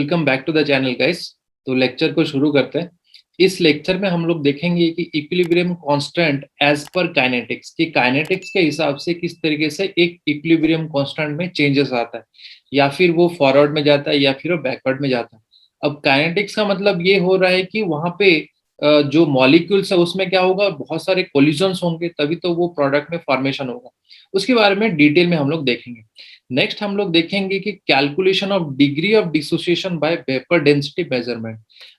Welcome back to the channel guys. तो lecture को शुरू करते हैं। इस लेक्चर में हम लोग देखेंगे कि equilibrium constant as per kinetics कि काइनेटिक्स के हिसाब से किस तरीके से एक इक्विलिब्रियम कांस्टेंट में चेंजेस आता है, या फिर वो फॉरवर्ड में जाता है या फिर वो बैकवर्ड में जाता है। अब काइनेटिक्स का मतलब ये हो रहा है कि वहां पे जो मॉलिक्यूल्स है उसमें क्या होगा, बहुत सारे कोलिजन्स होंगे, तभी तो वो प्रोडक्ट में फॉर्मेशन होगा। उसके बारे में डिटेल में हम लोग देखेंगे। नेक्स्ट हम लोग देखेंगे कि calculation of degree of dissociation bye vapour density measurement.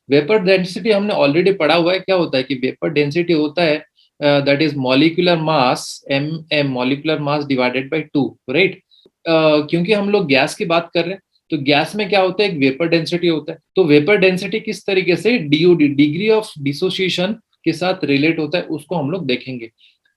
Vapour density हमने ऑलरेडी पढ़ा हुआ है। क्या होता है कि वेपर डेंसिटी होता है that is molecular mass M M molecular mass divided by 2, right. क्योंकि हम लोग गैस की बात कर रहे हैं, तो गैस में क्या होता है, एक वेपर डेंसिटी होता है। तो वेपर डेंसिटी किस तरीके से डीओडी डिग्री ऑफ डिसोसिएशन के साथ रिलेट होता है उसको हम लोग देखेंगे।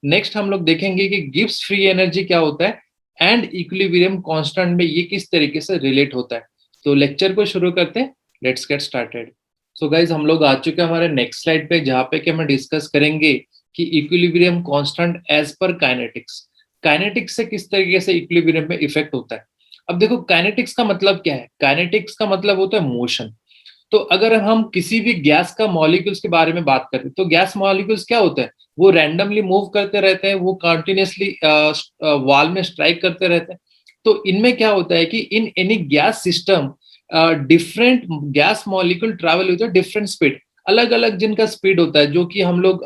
नेक्स्ट हम लोग देखेंगे कि गिब्स फ्री एनर्जी क्या होता है एंड इक्विलिब्रियम कांस्टेंट में ये किस तरीके से रिलेट होता है। तो लेक्चर को शुरू करते हैं। Let's get started. So guys, हम लोग आ चुके हैं हमारे नेक्स्ट स्लाइड पे, जहाँ पे कि हम डिस्कस करेंगे कि equilibrium constant as per kinetics. Kinetics से किस तरीके से इक्विलिब्रियम में इफेक्ट होता है। अब देखो, काइनेटिक्स का मतलब क्या है। काइनेटिक्स का मतलब होता है मोशन। तो अगर हम किसी भी गैस का मॉलिक्यूल्स के बारे में बात करें, तो गैस मॉलिक्यूल्स क्या होते हैं, वो रैंडमली मूव करते रहते हैं, वो कंटिन्यूसली वॉल में स्ट्राइक करते रहते हैं। तो इनमें क्या होता है कि in any gas system different gas molecule travel with different speed. अलग अलग जिनका स्पीड होता है, जो कि हम लोग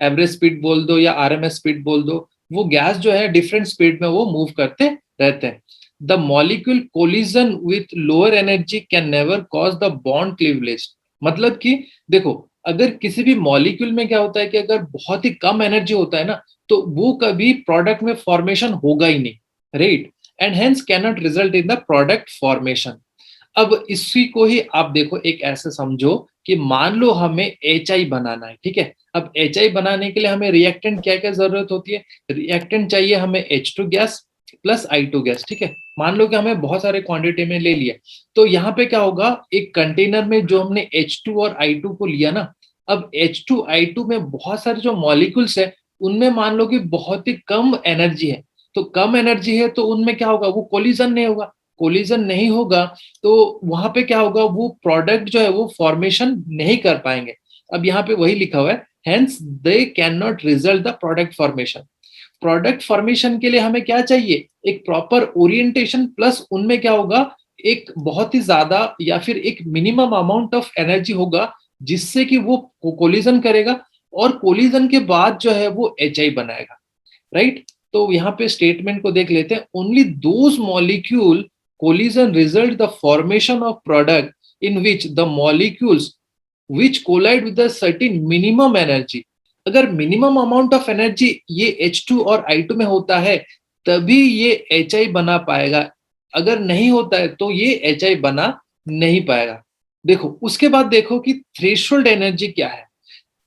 एवरेज स्पीड बोल दो या आरएमएस स्पीड बोल दो, वो गैस जो है डिफरेंट स्पीड में वो मूव करते रहते हैं। The molecule collision with lower energy can never cause the bond cleavage। मतलब कि देखो, अगर किसी भी मॉलिक्यूल में क्या होता है कि अगर बहुत ही कम एनर्जी होता है ना, तो वो कभी प्रोडक्ट में फॉर्मेशन होगा ही नहीं, right, and hence can not result in the product formation. अब इसी को ही आप देखो, एक ऐसे समझो कि मान लो हमें एच आई बनाना है, ठीक है। अब एच आई बनाने के लिए हमें रिएक्टेंट क्या क्या जरूरत होती है। रिएक्टेंट चाहिए हमें H2 gas plus I2 gas, ठीक है। मान लो कि हमें बहुत सारे क्वांटिटी में ले लिया, तो यहाँ पे क्या होगा, एक कंटेनर में जो हमने H2 और I2 को लिया ना, अब H2 I2 में बहुत सारे जो मॉलिक्यूल्स है, उनमें मान लो कि बहुत ही कम एनर्जी है। तो कम एनर्जी है तो उनमें क्या होगा, वो कोलिजन नहीं होगा। कोलिजन नहीं होगा तो वहां पे क्या होगा, वो प्रोडक्ट जो है वो फॉर्मेशन नहीं कर पाएंगे। अब यहाँ पे वही लिखा हुआ है, hence they can not result the product formation. Product formation के लिए हमें क्या चाहिए, एक प्रॉपर ओरिएंटेशन, प्लस उनमें क्या होगा, एक बहुत ही ज्यादा या फिर एक मिनिमम अमाउंट ऑफ एनर्जी होगा, जिससे कि वो कोलिजन करेगा, और कोलिजन के बाद जो है वो एच आई बनाएगा, राइट। तो यहाँ पे स्टेटमेंट को देख लेते हैं। Only those molecule collision result the formation of product in which the molecules which collide with a certain minimum energy। अगर मिनिमम अमाउंट ऑफ एनर्जी ये H2 और I2 में होता है, तभी ये HI बना पाएगा। अगर नहीं होता है तो ये HI बना नहीं पाएगा। देखो, उसके बाद देखो कि थ्रेशोल्ड एनर्जी क्या है।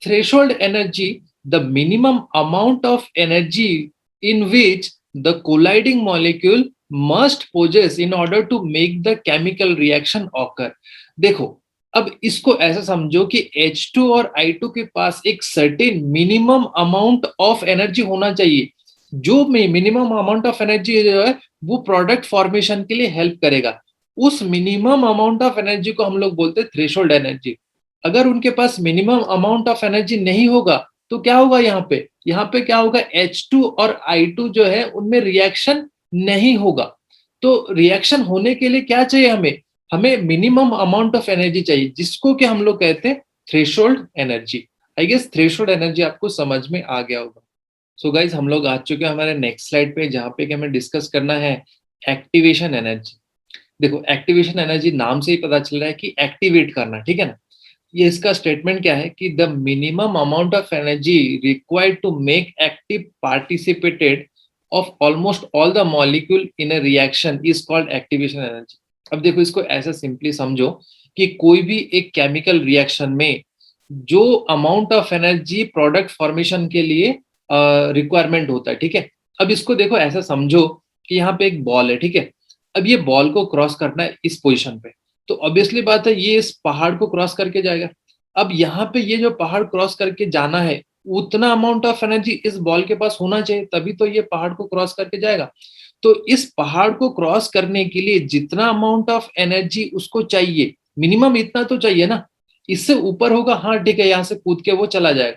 Threshold energy, the minimum amount of energy in which the colliding molecule must possess in order to make the chemical reaction occur. देखो, अब इसको ऐसा समझो कि H2 और I2 के पास एक certain minimum amount of energy होना चाहिए, जो मिनिमम अमाउंट ऑफ एनर्जी जो है वो प्रोडक्ट फॉर्मेशन के लिए हेल्प करेगा। उस मिनिमम अमाउंट ऑफ एनर्जी को हम लोग बोलते हैं थ्रेशोल्ड एनर्जी। अगर उनके पास मिनिमम अमाउंट ऑफ एनर्जी नहीं होगा तो क्या होगा, यहाँ पे क्या होगा, H2 और I2 जो है उनमें रिएक्शन नहीं होगा। तो रिएक्शन होने के लिए क्या चाहिए हमें, हमें मिनिमम अमाउंट ऑफ एनर्जी चाहिए, जिसको कि हम लोग कहते हैं threshold energy. I guess threshold energy आपको समझ में आ गया होगा। सो गाइज, हम लोग आ चुके हैं हमारे नेक्स्ट स्लाइड पे, जहाँ पे कि हमें डिस्कस करना है एक्टिवेशन एनर्जी। देखो, एक्टिवेशन एनर्जी नाम से ही पता चल रहा है कि एक्टिवेट करना, ठीक है ना। ये इसका स्टेटमेंट क्या है कि the minimum amount of energy required to make active participated of almost all the molecule in a reaction is called activation energy. अब देखो, इसको ऐसा सिंपली समझो कि कोई भी एक केमिकल रिएक्शन में जो amount of energy product formation के लिए रिक्वायरमेंट होता है, ठीक है। अब इसको देखो ऐसा समझो कि यहाँ पे एक बॉल है, ठीक है। अब ये बॉल को क्रॉस करना है इस पोजीशन पे, तो ऑब्वियसली बात है ये इस पहाड़ को क्रॉस करके जाएगा। अब यहाँ पे ये जो पहाड़ क्रॉस करके जाना है, उतना अमाउंट ऑफ एनर्जी इस बॉल के पास होना चाहिए, तभी तो ये पहाड़ को क्रॉस करके जाएगा। तो इस पहाड़ को क्रॉस करने के लिए जितना अमाउंट ऑफ एनर्जी उसको चाहिए, मिनिमम इतना तो चाहिए ना, इससे ऊपर होगा हाँ ठीक है, यहाँ से कूद के वो चला जाएगा,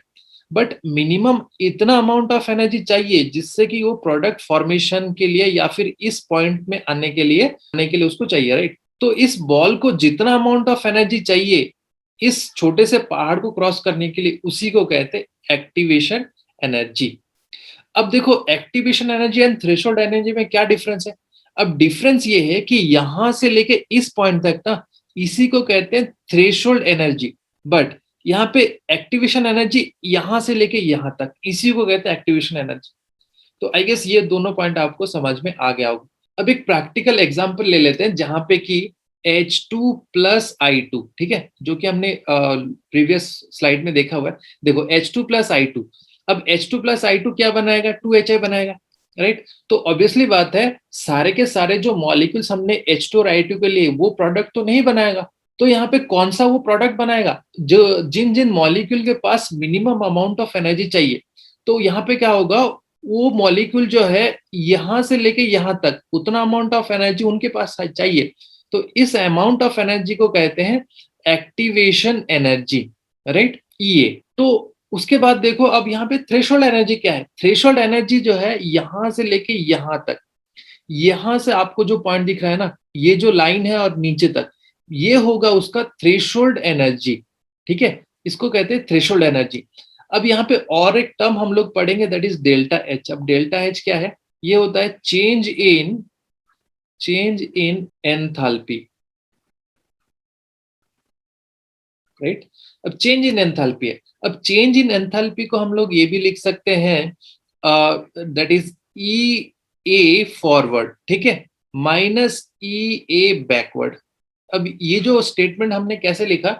बट मिनिमम इतना अमाउंट ऑफ एनर्जी चाहिए जिससे कि वो प्रोडक्ट फॉर्मेशन के लिए या फिर इस पॉइंट में आने के लिए उसको चाहिए, राइट। तो इस बॉल को जितना अमाउंट ऑफ एनर्जी चाहिए इस छोटे से पहाड़ को क्रॉस करने के लिए, उसी को कहते हैं एक्टिवेशन एनर्जी। अब देखो activation energy and threshold energy में क्या डिफरेंस है। अब डिफरेंस ये है कि यहां से लेके इस पॉइंट तक ना, इसी को कहते हैं थ्रेशोल्ड एनर्जी, बट यहाँ पे एक्टिवेशन एनर्जी यहां से लेके यहां तक, इसी को कहते हैं एक्टिवेशन एनर्जी। तो आई गेस ये दोनों पॉइंट आपको समझ में आ गया होगा। अब एक प्रैक्टिकल एग्जांपल ले लेते हैं जहां पे कि H2 प्लस I2, ठीक है, जो कि हमने प्रीवियस स्लाइड में देखा हुआ है। देखो H2 प्लस I2, अब H2 प्लस I2 क्या बनाएगा, 2HI बनाएगा, राइट। तो ऑब्वियसली बात है सारे के सारे जो मॉलिक्यूल्स हमने H2 और I2 के लिए वो प्रोडक्ट तो नहीं बनाएगा, तो यहाँ पे कौन सा वो प्रोडक्ट बनाएगा, जो जिन जिन मॉलिक्यूल के पास मिनिमम अमाउंट ऑफ एनर्जी चाहिए, तो यहाँ पे क्या होगा, वो मॉलिक्यूल जो है यहां से लेके यहां तक उतना अमाउंट ऑफ एनर्जी उनके पास चाहिए, तो इस अमाउंट ऑफ एनर्जी को कहते हैं एक्टिवेशन एनर्जी, राइट, ईए। तो उसके बाद देखो अब यहाँ पे थ्रेशोल्ड एनर्जी क्या है, थ्रेशोल्ड एनर्जी जो है यहां से लेके यहां तक, यहां से आपको जो पॉइंट दिख रहा है ना, ये जो लाइन है और नीचे तक, ये होगा उसका थ्रेशोल्ड एनर्जी, ठीक है, इसको कहते हैं थ्रेशोल्ड एनर्जी। अब यहाँ पे और एक टर्म हम लोग पढ़ेंगे, दैट इज डेल्टा एच। अब डेल्टा एच क्या है, ये होता है चेंज इन एंथैल्पी, राइट। अब चेंज इन एंथैल्पी है, अब चेंज इन एंथैल्पी को हम लोग ये भी लिख सकते हैं, that is E A forward, ठीक है, माइनस ई ए बैकवर्ड। अब ये जो स्टेटमेंट हमने कैसे लिखा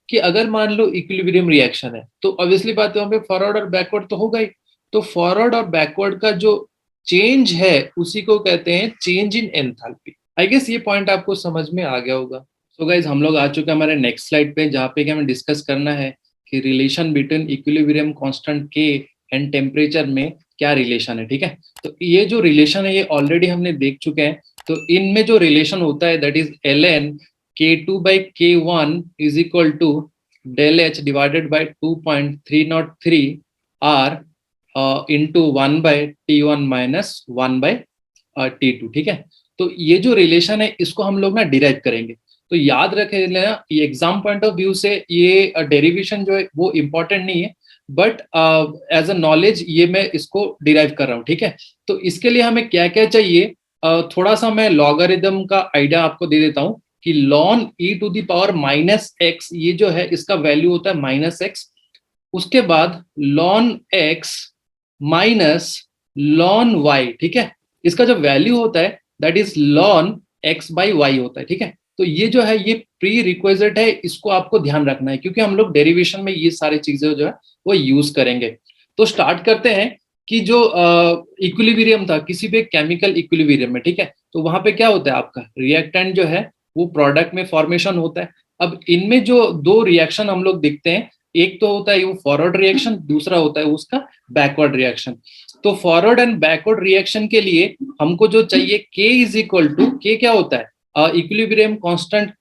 कि अगर मान लो इक्विलिब्रियम रिएक्शन है तो ऑब्वियसली बात है वहां पे फॉरवर्ड और बैकवर्ड तो होगा ही, तो फॉरवर्ड और बैकवर्ड का जो चेंज है उसी को कहते हैं change in enthalpy. I guess ये पॉइंट आपको समझ में आ गया होगा। सो गाइज हम लोग आ चुके हैं हमारे नेक्स्ट स्लाइड पे, जहाँ पे कि हमें डिस्कस करना है कि रिलेशन बिटवीन इक्विलिब्रियम कांस्टेंट के एंड टेम्परेचर में क्या रिलेशन है, ठीक है। तो ये जो रिलेशन है ये ऑलरेडी हमने देख चुके हैं। तो इनमें जो रिलेशन होता है that is ln K2 by K1 is equal to del H divided by 2.303 R into 1 by T1 minus 1 by T2, ठीक है। तो ये जो रिलेशन है इसको हम लोग ना डिराइव करेंगे, तो याद रखे लेना, ये एग्जाम पॉइंट ऑफ व्यू से ये डेरिवेशन जो है वो इम्पोर्टेंट नहीं है, बट एज अ नॉलेज ये मैं इसको डिराइव कर रहा हूँ, ठीक है। तो इसके लिए हमें क्या क्या चाहिए, थोड़ा सा मैं लॉगरिदम का आइडिया आपको दे देता हूँ कि ln e to the power minus x, ये जो है इसका वैल्यू होता है माइनस एक्स। उसके बाद ln x minus ln y, ठीक है, इसका जो वैल्यू होता है that is ln x by y होता है, ठीक है। तो ये जो है ये प्री रिक्वेजिट है, इसको आपको ध्यान रखना है क्योंकि हम लोग डेरिवेशन में ये सारी चीजें जो है वो यूज करेंगे। तो स्टार्ट करते हैं कि जो इक्विलिब्रियम था किसी भी केमिकल इक्विलिब्रियम में, ठीक है, तो वहां पे क्या होता है आपका रिएक्टेंट जो है वो प्रोडक्ट में फॉर्मेशन होता है। अब इनमें जो दो रिएक्शन हम लोग देखते हैं, एक तो होता है वो फॉरवर्ड रिएक्शन, दूसरा होता है उसका बैकवर्ड रिएक्शन। तो फॉरवर्ड एंड बैकवर्ड रिएक्शन के लिए हमको जो चाहिए K इज इक्वल टू, के क्या होता है equilibrium constant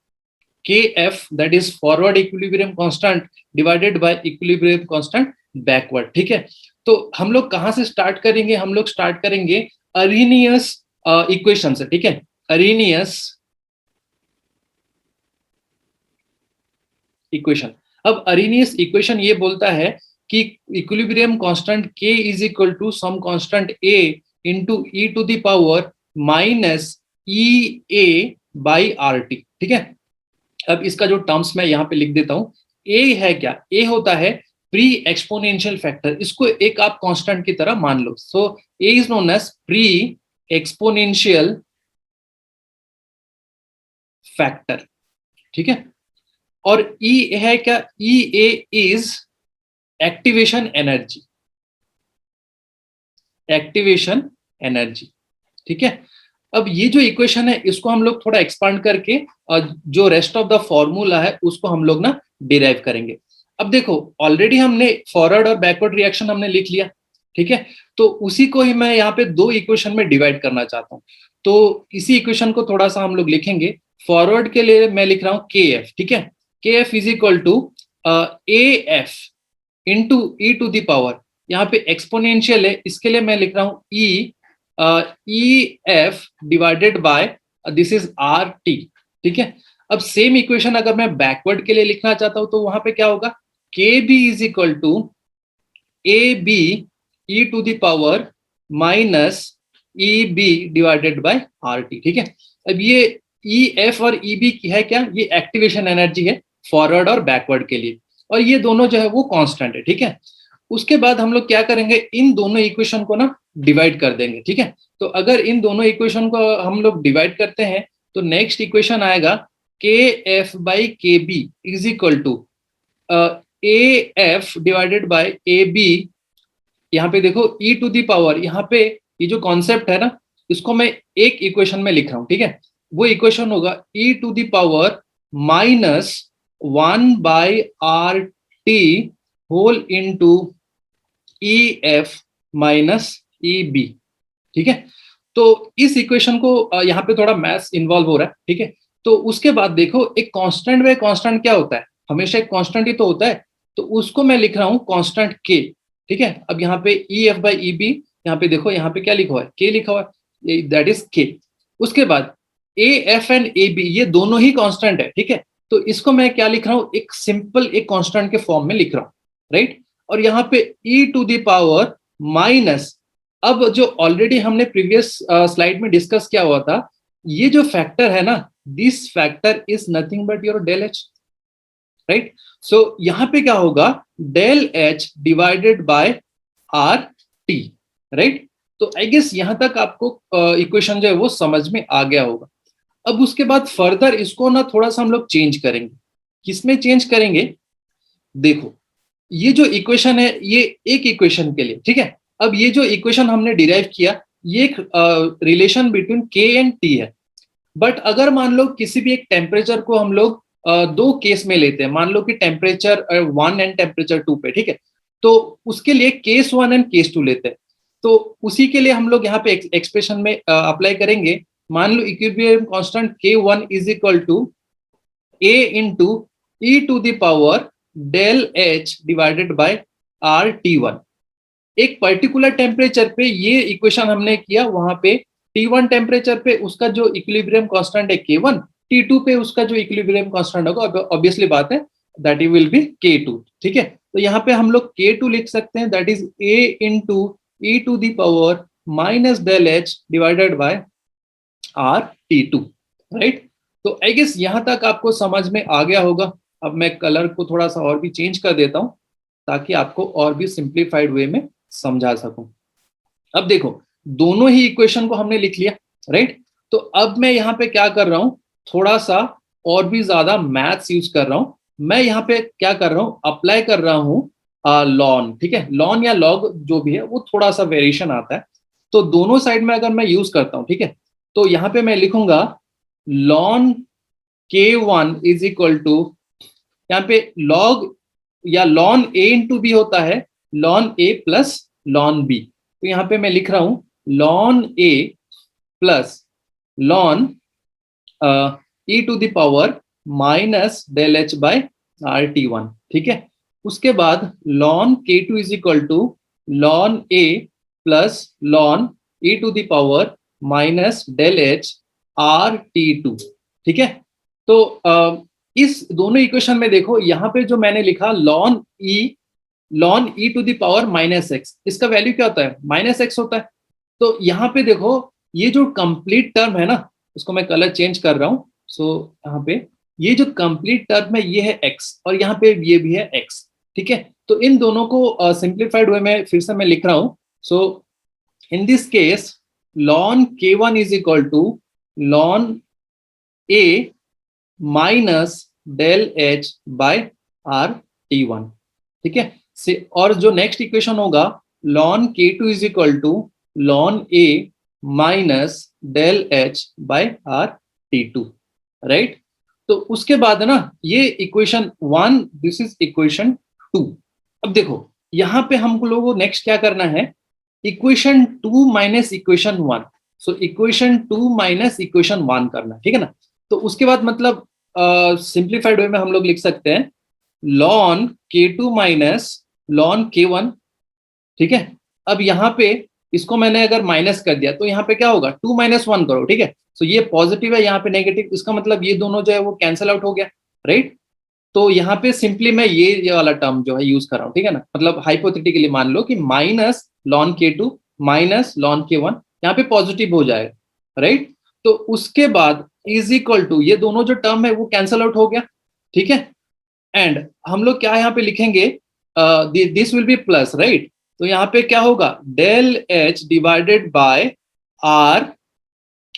Kf, that is forward equilibrium constant divided by equilibrium constant backward, ठीक है। तो हम लोग कहां से स्टार्ट करेंगे, हम लोग स्टार्ट करेंगे अरेनियस इक्वेशन से, ठीक है, अरेनियस इक्वेशन। अब अरेनियस इक्वेशन ये बोलता है कि equilibrium constant K is equal to some constant A into e to the power minus e a by r t, ठीक है। अब इसका जो टर्म्स मैं यहाँ पे लिख देता हूँ, A है क्या, A होता है प्री एक्सपोनेंशियल फैक्टर, इसको एक आप कांस्टेंट की तरह मान लो। So A is known as pre exponential factor, ठीक है। और E है क्या, E A is activation energy, activation energy, ठीक है। अब ये जो इक्वेशन है इसको हम लोग थोड़ा एक्सपांड करके जो रेस्ट ऑफ द फॉर्मूला है उसको हम लोग ना डिराइव करेंगे। अब देखो ऑलरेडी हमने फॉरवर्ड और बैकवर्ड रिएक्शन हमने लिख लिया, ठीक है, तो उसी को ही मैं यहाँ पे दो इक्वेशन में डिवाइड करना चाहता हूँ। तो इसी इक्वेशन को थोड़ा सा हम लोग लिखेंगे, फॉरवर्ड के लिए मैं लिख रहा हूं के एफ, ठीक है। K f is equal to a f into e to the power, यहाँ पे एक्सपोनेंशियल है, इसके लिए मैं लिख रहा हूं E F divided by this is are t, ठीक है। अब सेम इक्वेशन अगर मैं बैकवर्ड के लिए लिखना चाहता हूं तो वहां पे क्या होगा, k b is equal to a b e to the power minus E b divided by are t, ठीक है। अब ये ई एफ और ई बी है क्या, ये एक्टिवेशन एनर्जी है फॉरवर्ड और बैकवर्ड के लिए, और ये दोनों जो है वो कांस्टेंट है, ठीक है। उसके बाद हम लोग क्या करेंगे, इन दोनों इक्वेशन को ना डिवाइड कर देंगे, ठीक है। तो अगर इन दोनों इक्वेशन को हम लोग डिवाइड करते हैं तो नेक्स्ट इक्वेशन आएगा k f by k b is equal to a f divided by a b, यहाँ पे देखो ई टू दी पावर, यहाँ पे ये जो कॉन्सेप्ट है ना, इसको मैं एक इक्वेशन में लिख रहा हूं, ठीक है। वो इक्वेशन होगा E to the power minus 1/RT whole into E F minus E B, ठीक है। तो इस इक्वेशन को यहाँ पे थोड़ा मैथ्स इन्वॉल्व हो रहा है, ठीक है। तो उसके बाद देखो एक कांस्टेंट में कांस्टेंट क्या होता है, हमेशा एक कांस्टेंट ही तो होता है, तो उसको मैं लिख रहा हूँ कांस्टेंट के, ठीक है। अब यहाँ पे e f by e b, यहाँ पे देखो यहाँ पे क्या लिखा हुआ है, के लिखा हुआ है, दैट इज के। उसके बाद a f and a b ये दोनों ही कांस्टेंट है, ठीक है। तो इसको मैं क्या लिख रहा हूँ, एक सिंपल एक कांस्टेंट के फॉर्म में लिख रहा हूँ, राइट। और यहाँ पे ई टू द पावर माइनस, अब जो ऑलरेडी हमने प्रीवियस स्लाइड में डिस्कस किया हुआ था, ये जो फैक्टर है ना, this factor is nothing but your del H, right. So यहाँ पे क्या होगा, del H divided by are T, right. तो आई गेस यहां तक आपको इक्वेशन जो है वो समझ में आ गया होगा। अब उसके बाद फर्दर इसको ना थोड़ा सा हम लोग चेंज करेंगे, किसमें चेंज करेंगे, देखो ये जो इक्वेशन है ये एक इक्वेशन के लिए, ठीक है। अब ये जो इक्वेशन हमने डिराइव किया, ये एक रिलेशन बिटवीन के एंड टी है। बट अगर मान लो किसी भी एक टेम्परेचर को हम लोग दो केस में लेते हैं, मान लो कि टेम्परेचर 1 एंड टेम्परेचर 2 पे, ठीक है। तो उसके लिए केस 1 एंड केस 2 लेते हैं, तो उसी के लिए हम लोग यहाँ पे एक्सप्रेशन में अप्लाई करेंगे। मान लो equilibrium constant K1 is equal to A into e to the power del H divided by are T1। एक पर्टिकुलर टेम्परेचर पे ये इक्वेशन हमने किया, वहां पे T1 टेम्परेचर पे उसका जो इक्विलिब्रियम कांस्टेंट है K1, T2 पे उसका जो इक्विलिब्रियम कांस्टेंट होगा, ऑब्वियसली बात है that he will be K2, ठीक है। तो यहाँ पे हम लोग K2 लिख सकते हैं, that is A into e to the power minus del H divided by are T2, right. तो आई गेस यहां तक आपको समझ में आ गया होगा। अब मैं कलर को थोड़ा सा और भी चेंज कर देता हूं ताकि आपको और भी सिंप्लीफाइड वे में समझा सकूं। अब देखो दोनों ही इक्वेशन को हमने लिख लिया, राइट। तो अब मैं यहाँ पे क्या कर रहा हूँ, थोड़ा सा और भी ज्यादा मैथ्स यूज कर रहा हूँ। मैं यहाँ पे क्या कर रहा हूँ, अप्लाई कर रहा हूँ लॉन, ठीक है। लॉन या लॉग जो भी है वो थोड़ा सा वेरिएशन आता है, तो दोनों साइड में अगर मैं यूज करता हूँ, ठीक है, तो यहाँ पे मैं लिखूंगा lawn K1 is equal to, यहाँ पे लॉग या लॉन A इंटू बी होता है, ln A plus ln b. तो यहाँ पे मैं लिख रहा हूं ln A plus ln e to the power minus del H by are T1, ठीक है। उसके बाद ln K2 is equal to lawn A plus ln e to the power minus del h r T2, ठीक है। तो इस दोनों equation में देखो यहाँ पे जो मैंने लिखा ln e to the power minus x, इसका वैल्यू क्या होता है, माइनस एक्स होता है। तो यहाँ पे देखो ये जो कंप्लीट टर्म है ना, इसको मैं कलर चेंज कर रहा हूँ। सो यहाँ पे ये जो कंप्लीट टर्म है ये है एक्स, और यहाँ पे ये भी है एक्स, ठीक है। तो इन दोनों को सिंप्लीफाइड वे में फिर से मैं लिख रहा हूँ। So in this case lon K1 is equal to lawn A minus del H by are T1, ठीक है। और जो नेक्स्ट इक्वेशन होगा lon K2 is equal to lawn A minus del H by are T2, right. तो उसके बाद ना ये इक्वेशन 1, दिस इज इक्वेशन 2। अब देखो यहाँ पे हम लोगों को नेक्स्ट क्या करना है, equation 2 minus equation 1। So equation 2 minus equation 1 करना, ठीक है ना। तो उसके बाद मतलब सिंप्लीफाइड वे में हम लोग लिख सकते हैं ln k2 minus ln k1, ठीक है। अब यहाँ पे इसको मैंने अगर माइनस कर दिया तो यहाँ पे क्या होगा, 2 माइनस 1 करो, ठीक है। सो ये पॉजिटिव है, यहाँ पे नेगेटिव, इसका मतलब ये दोनों जो है वो कैंसिल आउट हो गया, राइट। तो यहाँ पे सिंपली मैं ये वाला टर्म जो है यूज कर रहा हूँ, ठीक है ना। मतलब हाइपोथेटिकली मान लो कि minus ln k2 minus ln k1 यहाँ पे पॉजिटिव हो जाएगा, राइट। तो उसके बाद इज इक्वल टू ये दोनों जो टर्म है वो कैंसिल आउट हो गया, ठीक है। एंड हम लोग क्या यहाँ पे लिखेंगे, this will be plus, right. तो यहाँ पे क्या होगा, del H divided by r,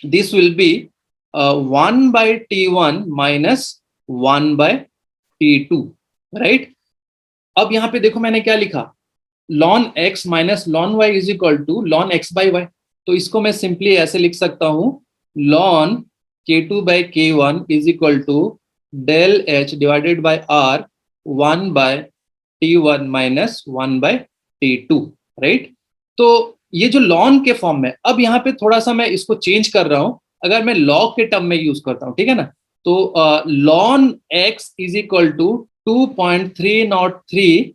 this will be 1/T1 minus 1/T2, right. अब यहाँ पे देखो मैंने क्या लिखा, ln x minus ln y is equal to ln x by y. तो इसको मैं सिंपली ऐसे लिख सकता हूँ, ln k2 by k1 is equal to del H divided by r 1/T1 minus 1/T2, right. तो ये जो ln के फॉर्म में, अब यहाँ पे थोड़ा सा मैं इसको चेंज कर रहा हूँ, अगर मैं log के टर्म में यूज करता हूँ, ठीक है ना। तो ln x is equal to 2.303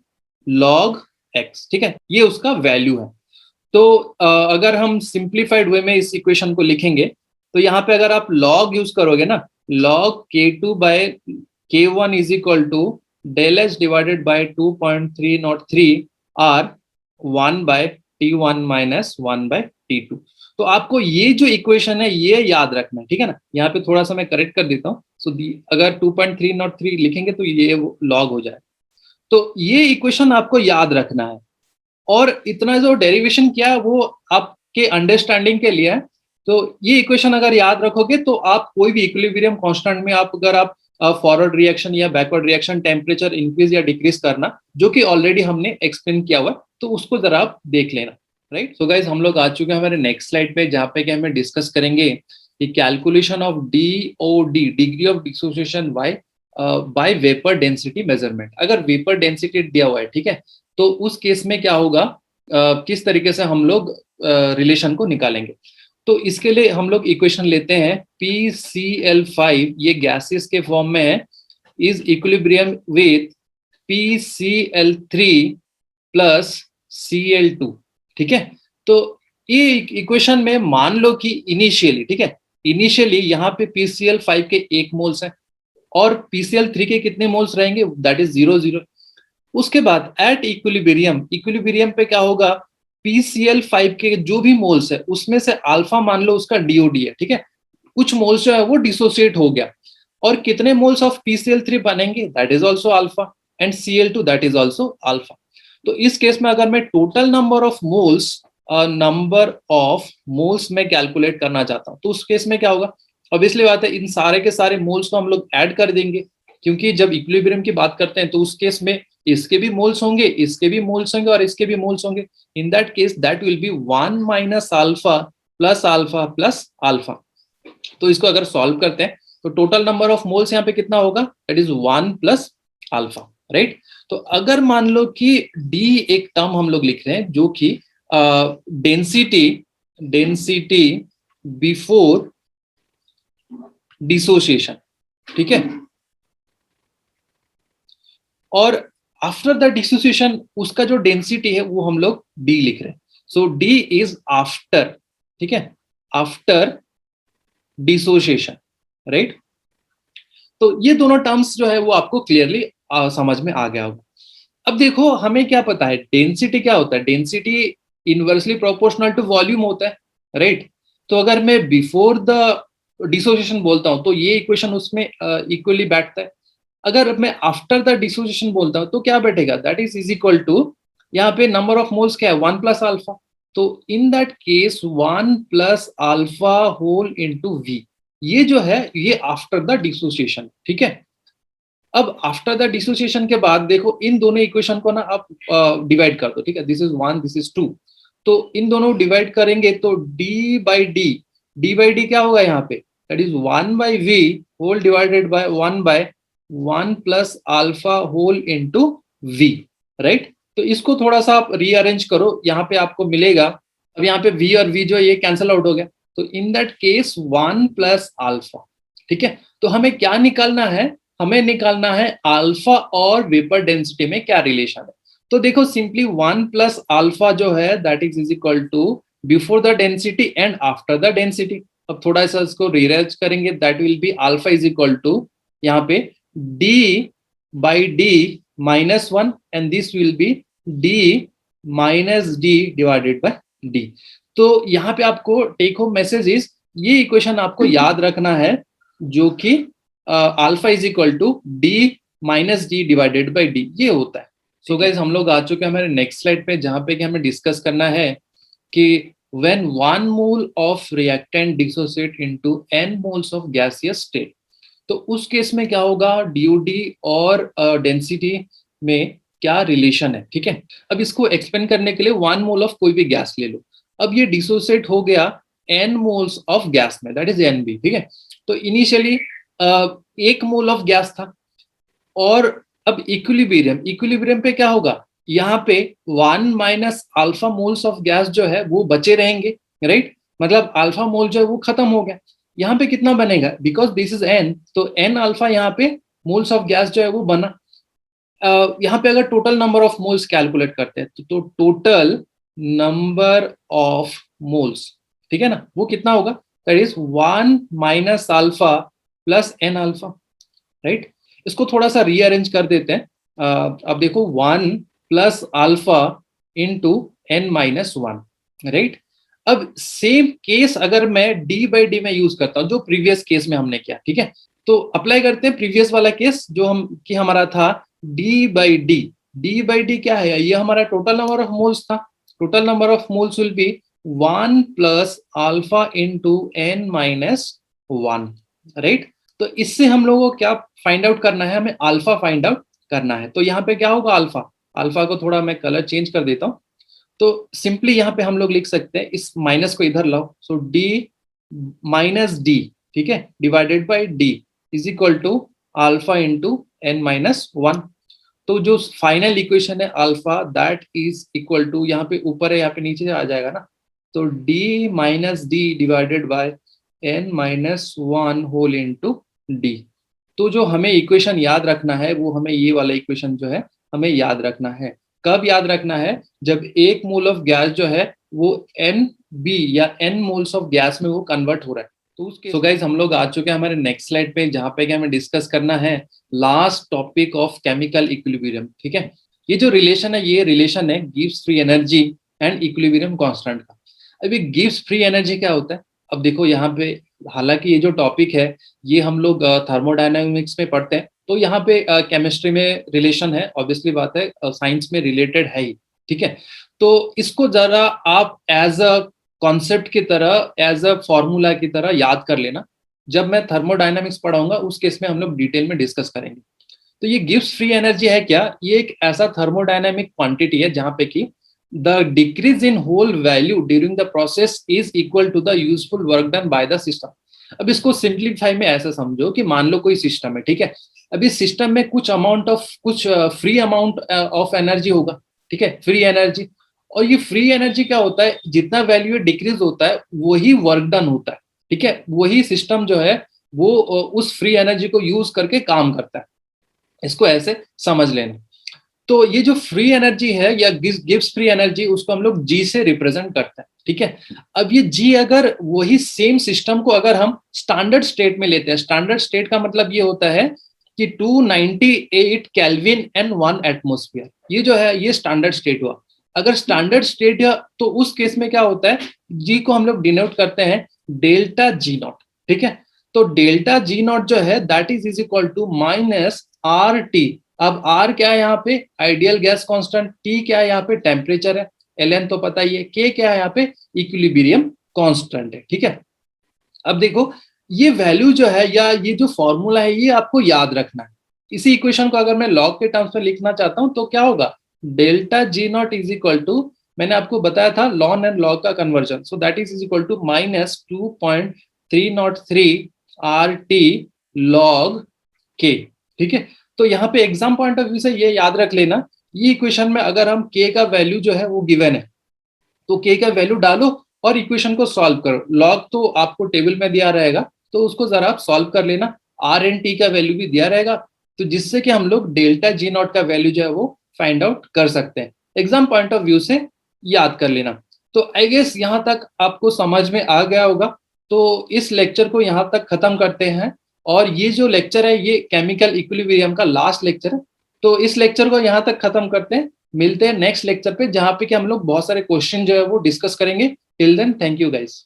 log x, ठीक है, ये उसका वैल्यू है। तो अगर हम सिंप्लीफाइड वे में इस इक्वेशन को लिखेंगे तो यहाँ पे अगर आप log यूज करोगे ना, log k2 by k1 is equal to del H divided by 2.303 r 1/T1 minus 1/T2। तो आपको ये जो इक्वेशन है ये याद रखना है, ठीक है ना। यहाँ पे थोड़ा सा मैं करेक्ट कर देता हूँ। सो अगर 2.303 लिखेंगे तो ये लॉग हो जाए। तो ये इक्वेशन आपको याद रखना है, और इतना जो डेरिवेशन किया है वो आपके अंडरस्टैंडिंग के लिए है। तो ये इक्वेशन अगर याद रखोगे तो आप कोई भी इक्विलिब्रियम कांस्टेंट में अगर आप फॉरवर्ड रिएक्शन या बैकवर्ड रिएक्शन, टेम्परेचर इंक्रीज या डिक्रीज करना, जो कि ऑलरेडी हमने एक्सप्लेन किया हुआ है, तो उसको जरा आप देख लेना, राइट। सो गाइज हम लोग आ चुके हैं हमारे नेक्स्ट स्लाइड पे, जहाँ पे कि हमें डिस्कस करेंगे कि calculation of DOD, degree of dissociation bye vapour density measurement. अगर वेपर डेंसिटी दिया हुआ है, ठीक है, तो उस केस में क्या होगा, किस तरीके से हम लोग रिलेशन को निकालेंगे। तो इसके लिए हम लोग इक्वेशन लेते हैं PCl5, ये गैसेस के फॉर्म में है, is equilibrium with PCl3 plus Cl2, ठीक है। तो ये इक्वेशन में मान लो कि इनिशियली, ठीक है, इनिशियली यहाँ पे PCl5 के 1 मोल्स है और PCl3 के कितने मोल्स रहेंगे, दैट इज 0 0। उसके बाद एट इक्विलिब्रियम, इक्विलिब्रियम पे क्या होगा, PCl5 के जो भी मोल्स है उसमें से अल्फा मान लो उसका DOD है, ठीक है, कुछ मोल्स जो है वो डिसोसिएट हो गया, और कितने मोल्स ऑफ PCl3 बनेंगे, that is also alpha, and Cl2 that is also alpha. तो इस केस में अगर मैं टोटल नंबर ऑफ मोल्स में कैलकुलेट करना चाहता हूँ, तो उस केस में क्या होगा, ऑब्वियसली बात है इन सारे के सारे मोल्स को हम लोग ऐड कर देंगे, क्योंकि जब इक्विलिब्रियम की बात करते हैं तो उस केस में इसके भी मोल्स होंगे, इसके भी मोल्स होंगे और इसके भी मोल्स होंगे। इन that case that will B 1 minus alpha plus alpha plus alpha. तो इसको अगर सॉल्व करते हैं तो टोटल नंबर ऑफ मोल्स यहाँ पे कितना होगा, that is 1 plus alpha, right. तो अगर मान लो कि D एक टर्म हम लोग लिख रहे हैं जो कि डेंसिटी बिफोर डिसोसिएशन, ठीक है, और आफ्टर द डिसोसिएशन उसका जो डेंसिटी है वो हम लोग D लिख रहे हैं। सो D इज आफ्टर, ठीक है, आफ्टर डिसोसिएशन, राइट। तो ये दोनों टर्म्स जो है वो आपको क्लियरली समझ में आ गया होगा। अब देखो हमें क्या पता है डेंसिटी क्या होता है, density inversely proportional to volume होता है, राइट। तो अगर मैं बिफोर द डिसोसिएशन बोलता हूं तो ये इक्वेशन उसमें इक्वली बैठता है। अगर मैं आफ्टर द डिसोसिएशन बोलता हूं तो क्या बैठेगा, दैट इज इक्वल टू, यहाँ पे नंबर ऑफ मोल्स क्या है, 1 प्लस अल्फा। तो in that case 1 plus alpha whole into V, ये जो है ये आफ्टर द डिसोसिएशन, ठीक है। अब आफ्टर द डिसोसिएशन के बाद देखो इन दोनों इक्वेशन को ना आप डिवाइड कर दो, ठीक है, दिस इज 1 दिस इज 2। तो इन दोनों डिवाइड करेंगे तो d/d क्या होगा यहाँ पे, that is 1/V whole divided by 1/1 plus alpha whole into V, right. तो इसको थोड़ा सा आप रीअरेंज करो, यहाँ पे आपको मिलेगा, अब यहाँ पे V और V जो ये कैंसल आउट हो गया, तो in that case 1 plus alpha, ठीक है। तो हमें क्या निकालना है, हमें निकालना है अल्फा और वेपर डेंसिटी में क्या रिलेशन है। तो देखो सिंपली 1 प्लस अल्फा जो है that is equal to before the density and after the density. अब थोड़ा सा इसको रिअरेंज करेंगे, that will be alpha is equal to यहाँ पे d by d minus 1 and this will be d minus d divided by d. तो यहाँ पे आपको टेक होम मैसेज इज ये इक्वेशन आपको याद रखना है, जो कि alpha is equal to d minus d divided by D ये होता है। सो गाइज हम लोग आ चुके हैं हमारे नेक्स्ट स्लाइड पे, जहां पे कि हमें डिस्कस करना है कि when 1 mole of reactant dissociate into n moles of gaseous state, तो उस केस में क्या होगा, DOD और डेंसिटी में क्या रिलेशन है। ठीक है, अब इसको एक्सप्लेन करने के लिए 1 मोल ऑफ कोई भी गैस ले लो। अब ये डिसोसिएट हो गया n मोल्स ऑफ गैस में, दैट इज NB। ठीक है, तो इनिशियली 1 मोल ऑफ गैस था, और अब इक्विलिब्रियम पे क्या होगा, यहाँ पे 1 minus alpha moles of gas जो है वो बचे रहेंगे, राइट। मतलब अल्फा मोल जो है वो खत्म हो गया। यहाँ पे कितना बनेगा, बिकॉज दिस इज n, तो n अल्फा यहाँ पे मोल्स ऑफ गैस जो है वो बना। यहाँ पे अगर total number of moles calculate करते हैं तो टोटल नंबर ऑफ मोल्स, ठीक है ना, वो कितना होगा, that is 1 minus alpha plus n alpha, right. इसको थोड़ा सा रीअरेंज कर देते हैं। अब देखो 1 plus alpha into n minus 1, right. अब सेम केस अगर मैं d बाई डी में यूज करता हूं जो प्रीवियस केस में हमने किया, ठीक है, तो अप्लाई करते हैं प्रीवियस वाला केस जो हमारा था d बाई डी क्या है, ये हमारा टोटल नंबर ऑफ मोल्स था। Total number of moles will be 1 plus alpha into n minus 1, right. तो इससे हम लोगों को क्या फाइंड आउट करना है, हमें अल्फा फाइंड आउट करना है। तो यहाँ पे क्या होगा, अल्फा को थोड़ा मैं कलर चेंज कर देता हूँ। तो सिंपली यहाँ पे हम लोग लिख सकते हैं, इस माइनस को इधर लाओ, सो डी माइनस डी, ठीक है, divided by d is equal to alpha into n minus 1। तो जो फाइनल इक्वेशन है alpha that is equal to, यहाँ पे ऊपर है यहाँ पे नीचे आ जाएगा ना, तो d minus d divided by n minus 1 whole into d. तो जो हमें इक्वेशन याद रखना है वो हमें ये वाला इक्वेशन जो है हमें याद रखना है। कब याद रखना है, जब 1 मोल ऑफ गैस जो है वो NB या n मोल्स ऑफ गैस में वो कन्वर्ट हो रहा है। तो उसके सो गाइस हम लोग आ चुके हैं हमारे नेक्स्ट स्लाइड पे, जहां पे हमें डिस्कस करना है last topic of chemical equilibrium. ठीक है, ये जो रिलेशन है ये रिलेशन है Gibbs free energy and equilibrium constant का। अभी गिब्स फ्री एनर्जी क्या होता है, अब देखो यहाँ पे, हालांकि ये जो टॉपिक है ये हम लोग थर्मोडायनामिक्स में पढ़ते हैं, तो यहाँ पे केमिस्ट्री में रिलेशन है, ऑब्वियसली बात है, साइंस में रिलेटेड है ही। ठीक है, तो इसको जरा आप एज अ कॉन्सेप्ट की तरह, एज अ फॉर्मूला की तरह याद कर लेना। जब मैं थर्मोडायनामिक्स पढ़ाऊंगा उस केस में हम लोग डिटेल में डिस्कस करेंगे। तो ये गिब्स फ्री एनर्जी है क्या, ये एक ऐसा थर्मोडायनामिक क्वांटिटी है जहां पे कि the decrease in whole value during the process is equal to the useful work done by the system। अब इसको सिंप्लीफाई में ऐसा समझो कि मान लो कोई सिस्टम है, ठीक है, अभी सिस्टम में कुछ फ्री अमाउंट ऑफ एनर्जी होगा, ठीक है, फ्री एनर्जी। और ये फ्री एनर्जी क्या होता है, जितना वैल्यू डिक्रीज होता है वही वर्क डन होता है, ठीक है, वही सिस्टम जो है वो उस फ्री एनर्जी को यूज करके काम करता है। इसको ऐसे समझ लेना। तो ये जो फ्री एनर्जी है या गिव्स फ्री एनर्जी, उसको हम लोग जी से रिप्रेजेंट करते हैं। ठीक है, अब ये जी अगर वही सेम सिस्टम को अगर हम स्टैंडर्ड स्टेट में लेते हैं, स्टैंडर्ड स्टेट का मतलब ये होता है कि 298 केल्विन एंड 1 एटमोस्फियर, ये जो है ये स्टैंडर्ड स्टेट हुआ। अगर स्टैंडर्ड स्टेट है तो उस केस में क्या होता है, जी को हम लोग डिनोट करते हैं डेल्टा जी नॉट। ठीक है, तो डेल्टा जी नॉट जो है that is equal to minus R T. अब R क्या है यहाँ पे, आइडियल गैस कांस्टेंट, T क्या है यहाँ पे, टेम्परेचर है, Ln तो पता ही है, K क्या है यहाँ पे, इक्विलिब्रियम कांस्टेंट है। ठीक है, अब देखो ये वैल्यू जो है या ये जो फॉर्मूला है ये आपको याद रखना है। इसी इक्वेशन को अगर मैं लॉग के टर्म्स में लिखना चाहता हूं तो क्या होगा, delta G naught is equal to, मैंने आपको बताया था लॉन एंड लॉग का conversion, so that is equal to minus 2.303 RT log K। ठीक है, तो यहाँ पे एग्जाम पॉइंट ऑफ व्यू से ये याद रख लेना, ये इक्वेशन में अगर हम K का वैल्यू जो है वो गिवन है तो K का वैल्यू डालो और इक्वेशन को सॉल्व करो। लॉग तो आपको टेबल में दिया रहेगा, तो उसको जरा आप सॉल्व कर लेना। आर एन टी का वैल्यू भी दिया रहेगा, तो जिससे कि हम लोग डेल्टा जी नॉट का वैल्यू जो है वो फाइंड आउट कर सकते हैं। एग्जाम पॉइंट ऑफ व्यू से याद कर लेना। तो आई गेस यहाँ तक आपको समझ में आ गया होगा। तो इस लेक्चर को यहाँ तक खत्म करते हैं। और ये जो लेक्चर है ये केमिकल इक्विलिब्रियम का लास्ट लेक्चर है। तो इस लेक्चर को यहाँ तक खत्म करते हैं। मिलते हैं नेक्स्ट लेक्चर पे, जहाँ पे कि हम लोग बहुत सारे क्वेश्चन जो है वो डिस्कस करेंगे। Till then, thank you guys.